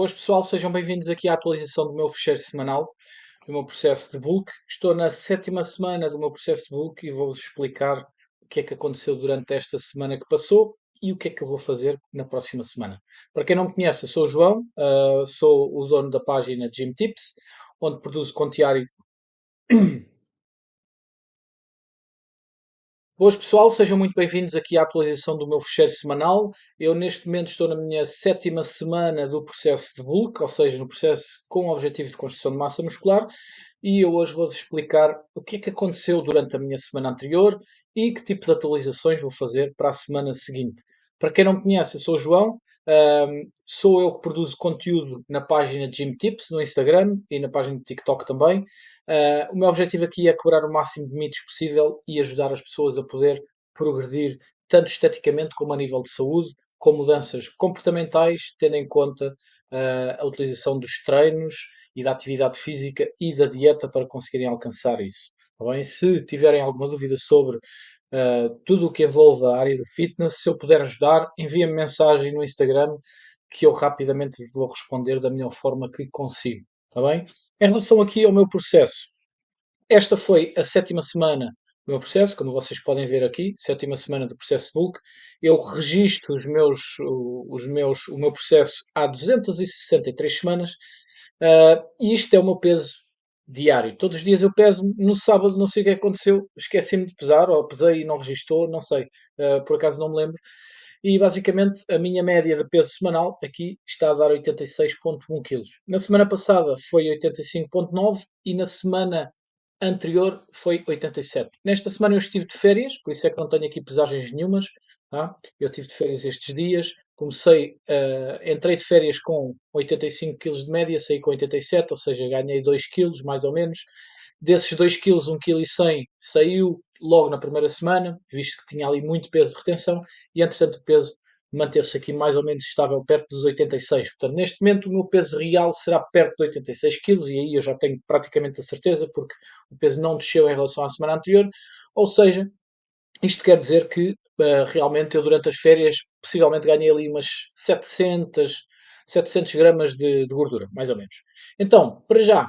Boas pessoal, sejam bem-vindos aqui à atualização do meu fecheiro semanal, do meu processo de bulk. Estou na sétima semana do meu processo de bulk e vou-vos explicar o que é que aconteceu durante esta semana que passou e o que é que eu vou fazer na próxima semana. Para quem não me conhece, eu sou o João, sou o dono da página Gym Tips, onde produzo conteúdo diário. Boas pessoal, sejam muito bem-vindos aqui à atualização do meu fecheiro semanal. Eu neste momento estou na minha sétima semana do processo de bulk, ou seja, no processo com o objetivo de construção de massa muscular, e eu hoje vou-vos explicar o que é que aconteceu durante a minha semana anterior e que tipo de atualizações vou fazer para a semana seguinte. Para quem não me conhece, eu sou o João, sou eu que produzo conteúdo na página Gym Tips no Instagram e na página do TikTok também. O meu objetivo aqui é quebrar o máximo de mitos possível e ajudar as pessoas a poder progredir tanto esteticamente como a nível de saúde, com mudanças comportamentais, tendo em conta a utilização dos treinos e da atividade física e da dieta para conseguirem alcançar isso. Tá bem? Se tiverem alguma dúvida sobre tudo o que envolve a área do fitness, se eu puder ajudar, enviem-me mensagem no Instagram que eu rapidamente vou responder da melhor forma que consigo. Tá bem? Em relação aqui ao meu processo, esta foi a sétima semana do meu processo, como vocês podem ver aqui, sétima semana do processo book. Eu registro o meu processo há 263 semanas e isto é o meu peso diário. Todos os dias eu peso, no sábado não sei o que aconteceu, esqueci-me de pesar, ou pesei e não registou, não sei, por acaso não me lembro. E basicamente a minha média de peso semanal aqui está a dar 86,1 kg. Na semana passada foi 85,9 e na semana anterior foi 87. Nesta semana eu estive de férias, por isso é que não tenho aqui pesagens nenhumas. Tá? Eu estive de férias estes dias. Comecei, entrei de férias com 85 kg de média, saí com 87, ou seja, ganhei 2 kg mais ou menos. Desses 2 kg, 1,1 kg saiu logo na primeira semana, visto que tinha ali muito peso de retenção, e entretanto o peso manteve-se aqui mais ou menos estável perto dos 86. Portanto, neste momento o meu peso real será perto de 86 kg e aí eu já tenho praticamente a certeza porque o peso não desceu em relação à semana anterior. Ou seja, isto quer dizer que realmente eu durante as férias possivelmente ganhei ali umas 700 gramas de gordura, mais ou menos. Então, para já,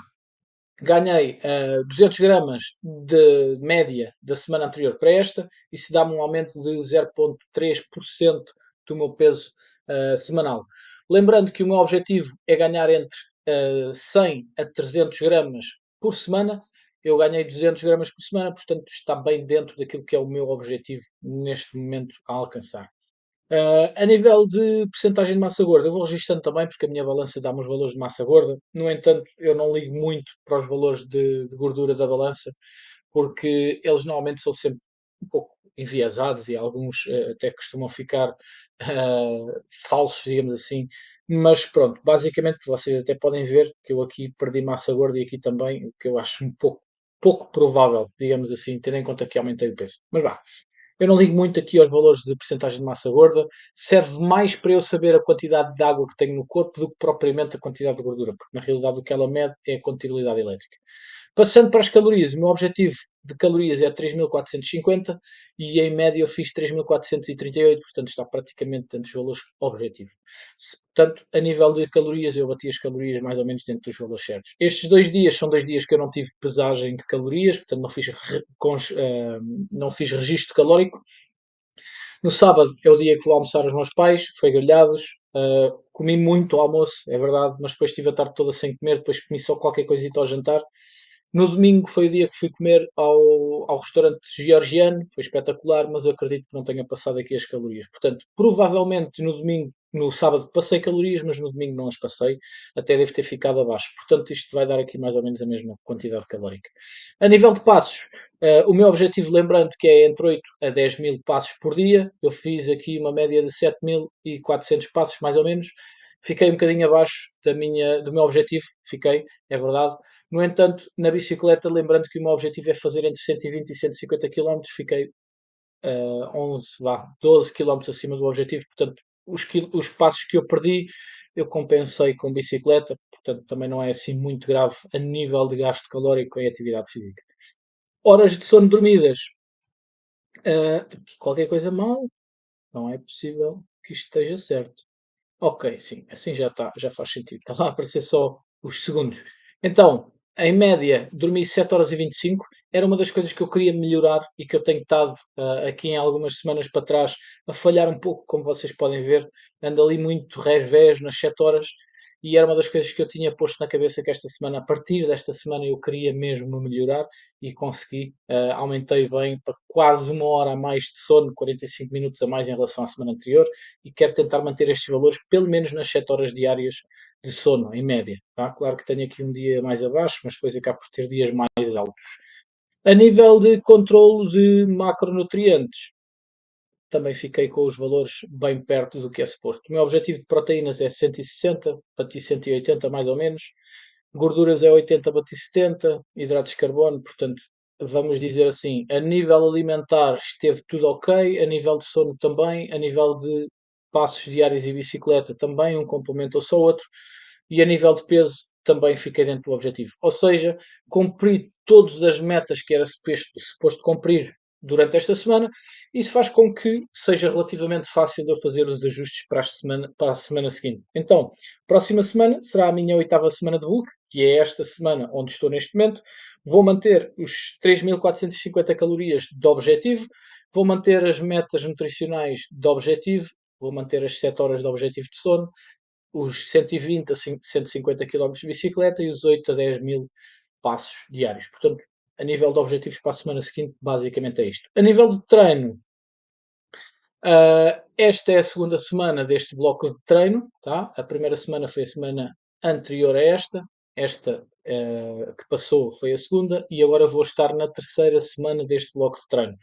ganhei 200 gramas de média da semana anterior para esta, isso dá-me um aumento de 0,3% do meu peso semanal. Lembrando que o meu objetivo é ganhar entre 100 a 300 gramas por semana. Eu ganhei 200 gramas por semana, portanto está bem dentro daquilo que é o meu objetivo neste momento a alcançar. A nível de percentagem de massa gorda, eu vou registando também porque a minha balança dá-me os valores de massa gorda. No entanto, eu não ligo muito para os valores de gordura da balança porque eles normalmente são sempre um pouco enviesados e alguns até costumam ficar falsos, digamos assim. Mas pronto, basicamente vocês até podem ver que eu aqui perdi massa gorda e aqui também, o que eu acho um pouco provável, digamos assim, tendo em conta que aumentei o peso. Mas vá, eu não ligo muito aqui aos valores de percentagem de massa gorda, serve mais para eu saber a quantidade de água que tenho no corpo do que propriamente a quantidade de gordura, porque na realidade o que ela mede é a contabilidade elétrica. Passando para as calorias, o meu objetivo de calorias é 3.450 e em média eu fiz 3.438, portanto está praticamente dentro dos valores objetivos. Portanto, a nível de calorias, eu bati as calorias mais ou menos dentro dos valores certos. Estes 2 dias são 2 dias que eu não tive pesagem de calorias, portanto não fiz registro calórico. No sábado é o dia que vou almoçar aos meus pais, foi grelhados, comi muito ao almoço, é verdade, mas depois estive a tarde toda sem comer, depois comi só qualquer coisita ao jantar. No domingo foi o dia que fui comer ao restaurante georgiano, foi espetacular, mas eu acredito que não tenha passado aqui as calorias. Portanto, provavelmente no domingo, no sábado passei calorias, mas no domingo não as passei, até deve ter ficado abaixo. Portanto, isto vai dar aqui mais ou menos a mesma quantidade calórica. A nível de passos, o meu objetivo, lembrando que é entre 8 a 10 mil passos por dia, eu fiz aqui uma média de 7.400 passos, mais ou menos. Fiquei um bocadinho abaixo do meu objetivo, fiquei, é verdade. No entanto, na bicicleta, lembrando que o meu objetivo é fazer entre 120 e 150 km, fiquei 12 km acima do objetivo, portanto, os passos que eu perdi, eu compensei com bicicleta, portanto, também não é assim muito grave a nível de gasto calórico em atividade física. Horas de sono dormidas, qualquer coisa mal, não é possível que isto esteja certo. Ok, sim, assim já está, já faz sentido. Está lá a aparecer só os segundos. Então, em média, dormi 7 horas e 25. Era uma das coisas que eu queria melhorar e que eu tenho estado aqui em algumas semanas para trás a falhar um pouco, como vocês podem ver. Ando ali muito revés nas 7 horas e era uma das coisas que eu tinha posto na cabeça que esta semana, a partir desta semana, eu queria mesmo melhorar e consegui. Aumentei bem para quase uma hora a mais de sono, 45 minutos a mais em relação à semana anterior e quero tentar manter estes valores pelo menos nas 7 horas diárias de sono, em média. Tá? Claro que tenho aqui um dia mais abaixo, mas depois acabo por ter dias mais altos. A nível de controle de macronutrientes, também fiquei com os valores bem perto do que é suposto. O meu objetivo de proteínas é 160, bati 180 mais ou menos. Gorduras é 80, bati 70. Hidratos de carbono, portanto, vamos dizer assim, a nível alimentar esteve tudo ok, a nível de sono também, a nível de passos diários e bicicleta também, um complementou-se ao outro, e a nível de peso também fiquei dentro do objetivo. Ou seja, cumpri todas as metas que era suposto cumprir durante esta semana. Isso faz com que seja relativamente fácil de eu fazer os ajustes para a semana seguinte. Então, próxima semana será a minha oitava semana de bulk, que é esta semana onde estou neste momento. Vou manter os 3.450 calorias de objetivo, vou manter as metas nutricionais de objetivo, vou manter as 7 horas de objetivo de sono, os 120 a 150 km de bicicleta e os 8 a 10 mil passos diários. Portanto, a nível de objetivos para a semana seguinte, basicamente é isto. A nível de treino, esta é a segunda semana deste bloco de treino. Tá? A primeira semana foi a semana anterior a esta. Esta que passou foi a segunda. E agora vou estar na terceira semana deste bloco de treino.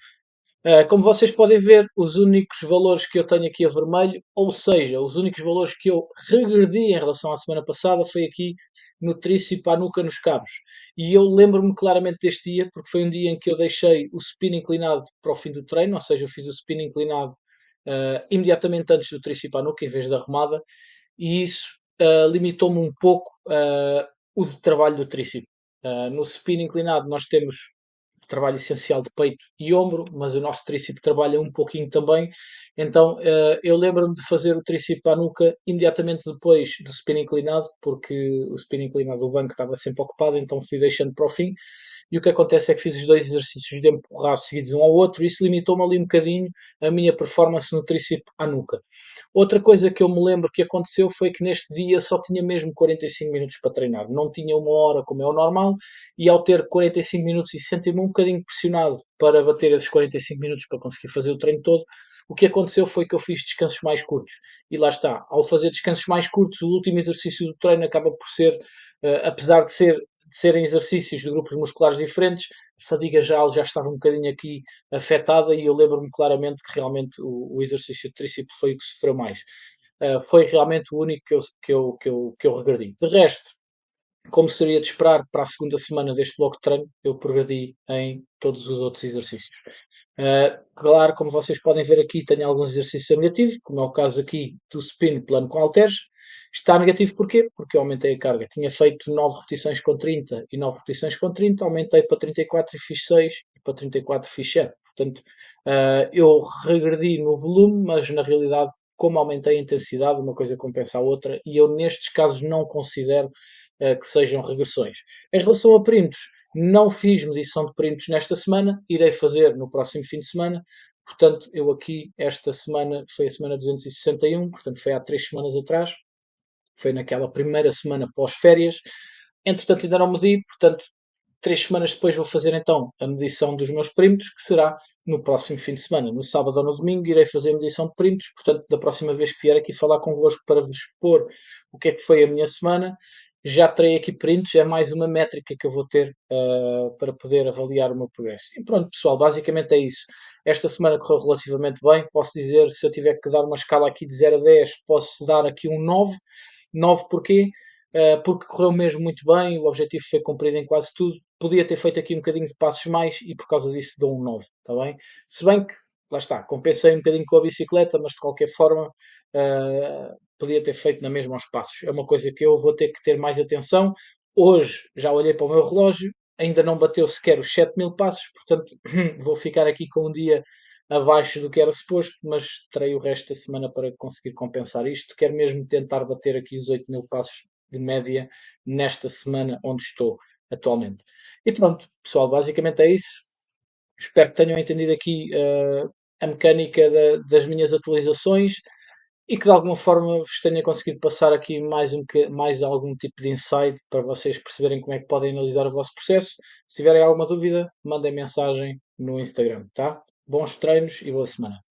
Como vocês podem ver, os únicos valores que eu tenho aqui a vermelho, ou seja, os únicos valores que eu regredi em relação à semana passada, foi aqui no tríceps, à nuca, nos cabos. E eu lembro-me claramente deste dia, porque foi um dia em que eu deixei o supino inclinado para o fim do treino, ou seja, eu fiz o supino inclinado imediatamente antes do tríceps à nuca, em vez da remada, e isso limitou-me um pouco o trabalho do tríceps. No supino inclinado nós temos trabalho essencial de peito e ombro, mas o nosso tríceps trabalha um pouquinho também. Então eu lembro-me de fazer o tríceps à nuca imediatamente depois do supino inclinado, porque o supino inclinado do banco estava sempre ocupado, então fui deixando para o fim. E o que acontece é que fiz os dois exercícios de empurrar seguidos um ao outro, e isso limitou-me ali um bocadinho a minha performance no tríceps à nuca. Outra coisa que eu me lembro que aconteceu foi que neste dia só tinha mesmo 45 minutos para treinar, não tinha uma hora como é o normal, e ao ter 45 minutos e sentir-me um bocadinho pressionado para bater esses 45 minutos para conseguir fazer o treino todo, o que aconteceu foi que eu fiz descansos mais curtos. E lá está, ao fazer descansos mais curtos, o último exercício do treino acaba por ser, apesar de serem exercícios de grupos musculares diferentes, a fadiga já estava um bocadinho aqui afetada e eu lembro-me claramente que realmente o exercício de tríceps foi o que sofreu mais. Foi realmente o único que eu regredi. De resto, como seria de esperar para a segunda semana deste bloco de treino, eu progredi em todos os outros exercícios. Claro, como vocês podem ver aqui, tenho alguns exercícios negativos, como é o caso aqui do spin plano com halteres. Está negativo porquê? Porque eu aumentei a carga. Tinha feito 9 repetições com 30 e 9 repetições com 30, aumentei para 34 e fiz 6, e para 34 fiz 7. Portanto, eu regredi no volume, mas na realidade, como aumentei a intensidade, uma coisa compensa a outra, e eu nestes casos não considero que sejam regressões. Em relação a perímetros, não fiz medição de perímetros nesta semana, irei fazer no próximo fim de semana. Portanto, eu aqui, esta semana, foi a semana 261, portanto, foi há 3 semanas atrás, foi naquela primeira semana pós-férias. Entretanto, ainda não medi, portanto, 3 semanas depois vou fazer então a medição dos meus perímetros, que será no próximo fim de semana. No sábado ou no domingo irei fazer a medição de perímetros, portanto, da próxima vez que vier aqui falar convosco para vos expor o que é que foi a minha semana, já terei aqui perímetros, é mais uma métrica que eu vou ter para poder avaliar o meu progresso. E pronto, pessoal, basicamente é isso. Esta semana correu relativamente bem, posso dizer, se eu tiver que dar uma escala aqui de 0 a 10, posso dar aqui um 9. 9 porquê? Porque correu mesmo muito bem, o objetivo foi cumprido em quase tudo. Podia ter feito aqui um bocadinho de passos mais e por causa disso dou um 9, está bem? Se bem que, lá está, compensei um bocadinho com a bicicleta, mas de qualquer forma podia ter feito na mesma aos passos. É uma coisa que eu vou ter que ter mais atenção. Hoje já olhei para o meu relógio, ainda não bateu sequer os 7 mil passos, portanto vou ficar aqui com um dia abaixo do que era suposto, mas terei o resto da semana para conseguir compensar isto. Quero mesmo tentar bater aqui os 8.000 passos de média nesta semana onde estou atualmente. E pronto, pessoal, basicamente é isso. Espero que tenham entendido aqui a mecânica das minhas atualizações e que de alguma forma vos tenha conseguido passar aqui mais algum tipo de insight para vocês perceberem como é que podem analisar o vosso processo. Se tiverem alguma dúvida, mandem mensagem no Instagram, tá? Bons treinos e boa semana.